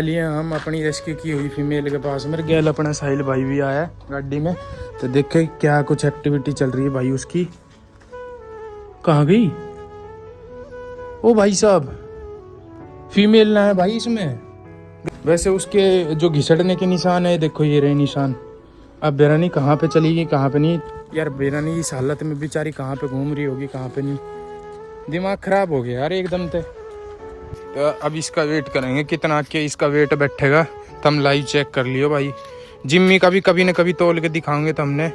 लिए हम अपनी रेस्क्यू की हुई फीमेल के पास में गैल अपना साहिल भाई भी आया गाड़ी में। तो देखे क्या कुछ एक्टिविटी चल रही है भाई उसकी। कहाँ गई ओ भाई साहब, फीमेल ना है भाई इसमें। वैसे उसके जो घिसड़ने के निशान है, देखो ये रहे निशान। अब बेरानी कहाँ पे चली गई कहाँ पे नहीं। यार बेरानी इस हालत में बेचारी कहाँ पे घूम रही होगी कहाँ पे नहीं। दिमाग खराब हो गया यार एकदम से। तो अब इसका वेट करेंगे कितना के इसका वेट बैठेगा। तो हम लाइव चेक कर लियो भाई। जिम्मी का भी कभी न कभी तोल के दिखाओगे तो हमने।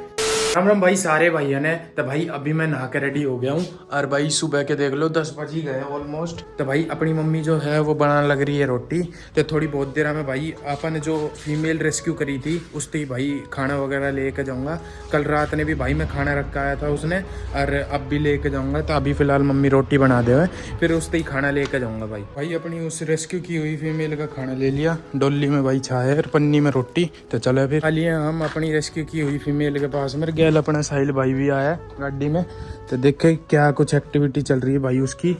राम राम भाई सारे भाइयों ने। तो भाई अभी मैं नहा के रेडी हो गया हूँ और भाई सुबह के देख लो 10 बज ही गए ऑलमोस्ट। तो भाई अपनी मम्मी जो है वो बनाने लग रही है रोटी। तो थोड़ी बहुत देर में भाई अपन जो फीमेल रेस्क्यू करी थी उससे ही भाई खाना वगैरह लेके जाऊँगा। कल रात ने भी भाई मैं खाना रखा आया था उसने, और अब भी लेके जाऊँगा। तो अभी फिलहाल मम्मी रोटी बना दे, फिर उससे ही खाना लेके जाऊँगा भाई। भाई अपनी उस रेस्क्यू की हुई फीमेल का खाना ले लिया, डोली में भाई छाया और पन्नी में रोटी। तो चलो फिर लिए हम अपनी रेस्क्यू की हुई फीमेल के पास में गैल अपना साहिल भाई भी आया गाड़ी में। तो देखे क्या कुछ एक्टिविटी चल रही है भाई उसकी।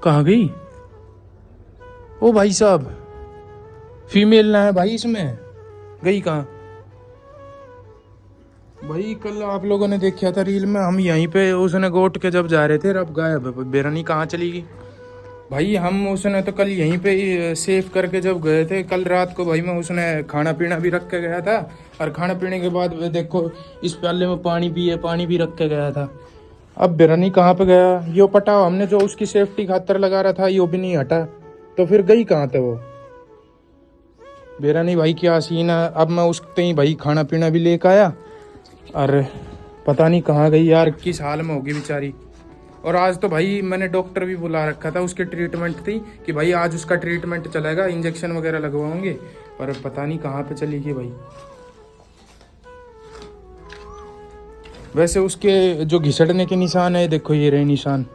कहाँ गई ओ भाई साहब, फीमेल ना है भाई इसमें। गई कहाँ भाई। कल आप लोगों ने देखा था रील में, हम यहीं पे उसने गोट के जब जा रहे थे अब गायब। बेरानी कहाँ चली गई भाई। हम उसने तो कल यहीं पे ही सेव करके जब गए थे कल रात को भाई, मैं उसने खाना पीना भी रख के गया था। और खाना पीने के बाद देखो इस प्याले में पानी पिए, पानी भी रख के गया था। अब बेरानी कहाँ पे गया यो पटाओ। हमने जो उसकी सेफ्टी खातर लगा रहा था यो भी नहीं हटा, तो फिर गई कहाँ थे वो बेरानी भाई। क्या सीन है। अब मैं उसते ही भाई खाना पीना भी लेकर आया और पता नहीं कहाँ गई यार, किस हाल में होगी बेचारी। और आज तो भाई मैंने डॉक्टर भी बुला रखा था, उसकी ट्रीटमेंट थी कि भाई आज उसका ट्रीटमेंट चलेगा, इंजेक्शन वगैरह लगवाओगे। पर पता नहीं कहाँ पे चली गई भाई। वैसे उसके जो घिसड़ने के निशान है, देखो ये रहे निशान।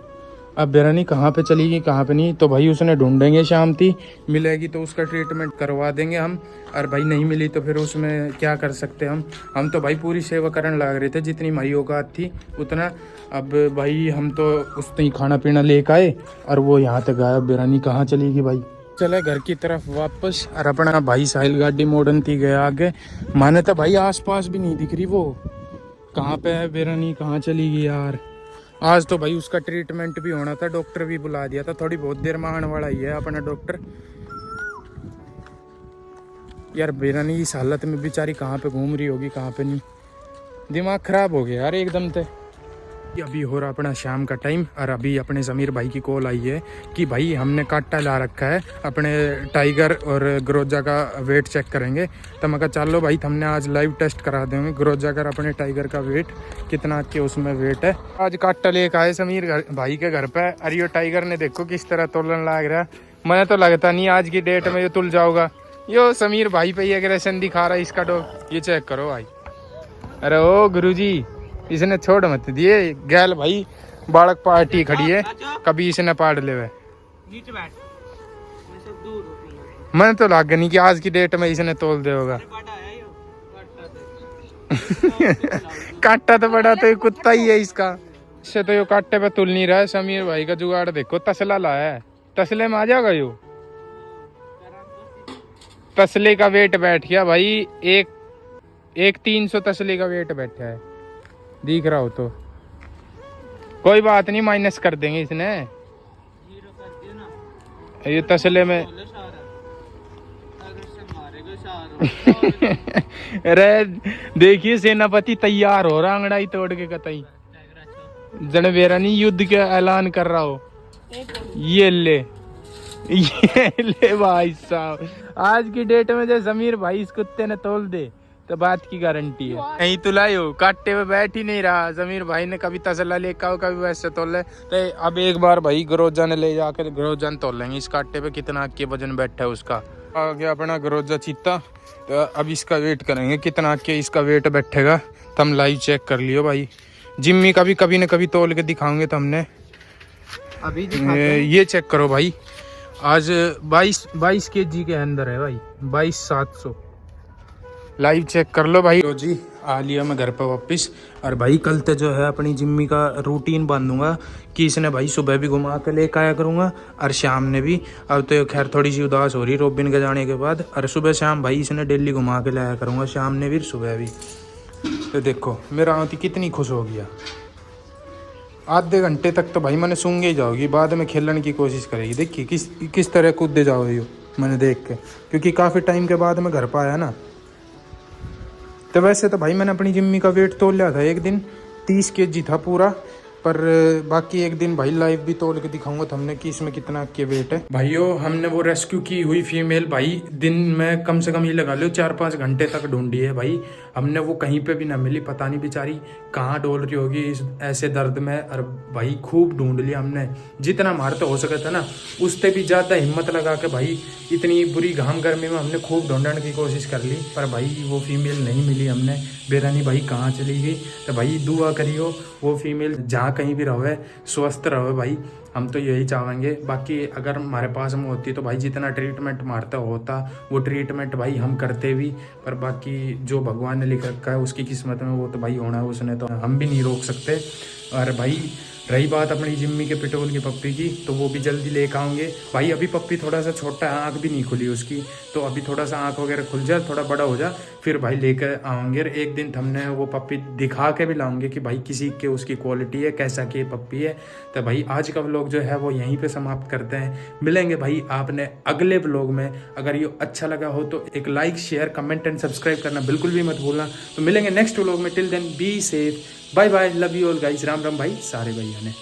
अब बेरानी कहाँ पे चली गई कहाँ पे नहीं। तो भाई उसने ढूंढेंगे, शाम थी मिलेगी तो उसका ट्रीटमेंट करवा देंगे हम। और भाई नहीं मिली तो फिर उसमें क्या कर सकते हम तो भाई पूरी सेवा करने लग रहे थे जितनी हमारी औकात थी उतना। अब भाई हम तो उसने ही खाना पीना लेकर आए और वो यहाँ तक गायब। बेरानी कहाँ चली गई भाई। चले घर की तरफ वापस। और अपना भाई साहिल गाड़ी मॉडर्न थी गया आगे। माने तो भाई आसपास भी नहीं दिख रही वो कहाँ पे है बेरानी, कहाँ चली गई यार। आज तो भाई उसका ट्रीटमेंट भी होना था, डॉक्टर भी बुला दिया था। थोड़ी बहुत देर में आने वाला ही है अपना डॉक्टर। यार बेरानी इस हालत में बेचारी कहाँ पे घूम रही होगी कहाँ पे नहीं। दिमाग खराब हो गया यार एकदम से। अभी हो रहा अपना शाम का टाइम और अभी अपने ज़मीर भाई की कॉल आई है कि भाई हमने काटा ला रखा है, अपने टाइगर और ग्रोजा का वेट चेक करेंगे। तो मैं कहा चलो भाई हमने आज लाइव टेस्ट करा देंगे ग्रोजा का अपने टाइगर का वेट कितना के उसमें वेट है। आज काटा लेकर आए समीर भाई के घर पे। और ये टाइगर ने देखो किस तरह तोलन लग रहा है। मैं तो लगता नहीं आज की डेट में ये तुल जाओगा। यो समीर भाई पे ये एग्रेशन दिखा रहा है इसका डॉग। ये चेक करो भाई। अरे ओ गुरुजी, इसने छोड़ मत दिए गैल भाई। बालक पार्टी खड़ी है, कभी इसने पाड़ ले। मैंने तो लाग नहीं कि आज की डेट में इसने तोल दे होगा। काटा तो बड़ा तो कुत्ता ही है इसका। इससे तो यो काटे पे तुल नहीं रहा है। समीर भाई का जुगाड़ देखो, तसला लाया है। तसले में आ जाएगा यो। तसले का वेट बैठ गया भाई। एक 300 तसले का वेट बैठा है, दिख रहा हो तो। कोई बात नहीं, माइनस कर देंगे इसने। ये तसले में अरे देखिए सेनापति तैयार हो रहा अंगड़ाई तोड़ के कतई जन बेरानी युद्ध के ऐलान कर रहा हो। ये ले भाई साहब, आज की डेट में जो समीर भाई इस कुत्ते ने तोल दे तो बात की गारंटी है। नहीं तुलाई हो, काटे में बैठ ही नहीं रहा। जमीर भाई ने कभी तसला लेकर हो, कभी वैसे तोल ले। तो अब एक बार भाई ग्रोजा ने ले जाकर ग्रोजा ने तोल लेंगे इस काटे पे कितना के वजन बैठा है उसका। आ गया अपना ग्रोजा चीता। तो अब इसका वेट करेंगे कितना के इसका वेट बैठेगा। तो हम लाइव चेक कर लियो भाई। जिम्मी का भी कभी न कभी तोल के दिखाओगे तो हमने अभी ये चेक करो भाई। आज 22 kg के अंदर है भाई, 22,700। लाइव चेक कर लो भाई। तो जी आ लिया मैं घर पे वापस। और भाई कल तो जो है अपनी जिम्मी का रूटीन बांधूंगा कि इसने भाई सुबह भी घुमा के लेकर आया करूँगा और शाम ने भी। अब तो खैर थोड़ी सी उदास हो रही रोबिन के जाने के बाद। और सुबह शाम भाई इसने डेली घुमा के लाया करूँगा, शाम ने भी सुबह भी। तो देखो मेरा आंटी कितनी खुश हो गया। आधे घंटे तक तो भाई मैंने सूंघे ही जाओगी, बाद में खेलने की कोशिश करेगी। देखिए किस तरह कूदे जाओगी मैंने देख के, क्योंकि काफ़ी टाइम के बाद मैं घर पर आया ना। तो वैसे तो भाई मैंने अपनी जिम्मी का वेट तोल लिया था एक दिन, 30 kg था पूरा। पर बाकी एक दिन भाई लाइव भी तोल के दिखाऊंगा तुमने कि इसमें कितना के वेट है। भाइयों हमने वो रेस्क्यू की हुई फीमेल भाई दिन में कम से कम ये लगा लो 4-5 घंटे तक ढूंढी है भाई हमने। वो कहीं पे भी ना मिली, पता नहीं बेचारी कहाँ डोल रही होगी इस ऐसे दर्द में। और भाई खूब ढूंढ लिया हमने, जितना हमारे तो हो सका था ना उससे भी ज़्यादा हिम्मत लगा के भाई। इतनी बुरी घाम गर्मी में हमने खूब ढूंढने की कोशिश कर ली, पर भाई वो फीमेल नहीं मिली हमने। बेरानी भाई कहाँ चली गई। तो भाई दुआ करियो वो फीमेल जहाँ कहीं भी रहे स्वस्थ रहे भाई, हम तो यही चाहेंगे। बाकी अगर हमारे पास में होती तो भाई जितना ट्रीटमेंट मारता होता वो ट्रीटमेंट भाई हम करते भी। पर बाकी जो भगवान ने लिख रखा है उसकी किस्मत में वो तो भाई होना है, उसने तो हम भी नहीं रोक सकते। और भाई रही बात अपनी जिम्मी के पिटोल की पप्पी की, तो वो भी जल्दी लेकर आएंगे भाई। अभी पप्पी थोड़ा सा छोटा है, आँख भी नहीं खुली उसकी, तो अभी थोड़ा सा आँख वगैरह खुल जाए, थोड़ा बड़ा हो जाए, फिर भाई लेकर आएंगे। एक दिन हमने वो पप्पी दिखा के भी लाऊंगे कि भाई किसी के उसकी क्वालिटी है, कैसा की पप्पी है। तो भाई आज का व्लॉग जो है वो यहीं पे समाप्त करते हैं। मिलेंगे भाई आपने अगले व्लॉग में। अगर ये अच्छा लगा हो तो एक like share comment and subscribe करना बिल्कुल भी मत भूलना। तो मिलेंगे नेक्स्ट व्लॉग में, till then be safe, bye bye, love you all guys, Ram Ram भाई सारे भैया ने।